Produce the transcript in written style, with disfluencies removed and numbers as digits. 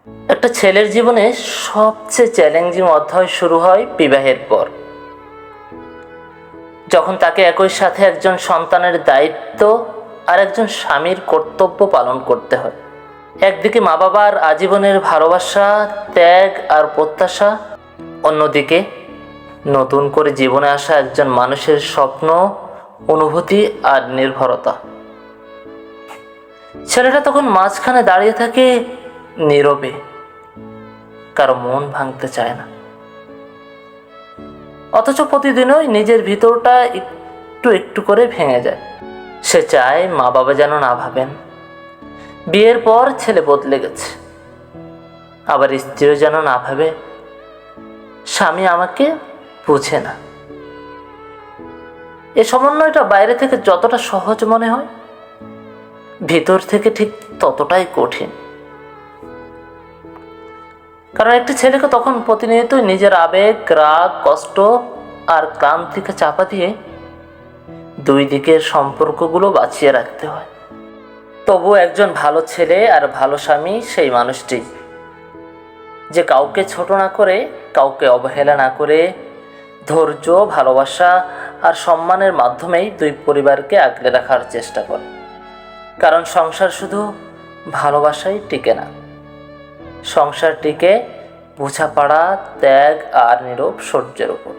একটা ছেলের জীবনে সবচেয়ে চ্যালেঞ্জিং অধ্যায় শুরু হয় বিবাহের পর, যখন তাকে একই সাথে একজন সন্তানের দায়িত্ব আর একজন স্বামীর কর্তব্য পালন করতে হয়। একদিকে মা বাবার আজীবনের ভালোবাসা, ত্যাগ আর প্রত্যাশা, অন্যদিকে নতুন করে জীবনে আসা একজন মানুষের স্বপ্ন, অনুভূতি আর নির্ভরতা। ছেলেটা তখন মাঝখানে দাঁড়িয়ে থাকে নীরবে, কারো মন ভাঙতে চায় না, অথচ প্রতিদিনই নিজের ভিতরটা একটু একটু করে ভেঙে যায়। সে চায় মা বাবা যেন না ভাবেন বিয়ের পর ছেলে বদলে গেছে, আবার স্ত্রীও যেন না ভাবে স্বামী আমাকে বুঝে না। এ সমন্বয়টা বাইরে থেকে যতটা সহজ মনে হয়, ভিতর থেকে ঠিক ততটাই কঠিন। কারণ একটি ছেলেকে তখন প্রতিনিয়তই নিজের আবেগ, রাগ, কষ্ট আর ক্লান্তিকে চাপা দিয়ে দুই দিকের সম্পর্কগুলো বাঁচিয়ে রাখতে হয়। তবু একজন ভালো ছেলে আর ভালো স্বামী সেই মানুষটি, যে কাউকে ছোট না করে, কাউকে অবহেলা না করে, ধৈর্য, ভালোবাসা আর সম্মানের মাধ্যমেই দুই পরিবারকে আগলে রাখার চেষ্টা করে। কারণ সংসার শুধু ভালোবাসাই টিকে না, সংসার টিকে বোঝাপড়া, ত্যাগ আর নীরব সহ্যের উপর।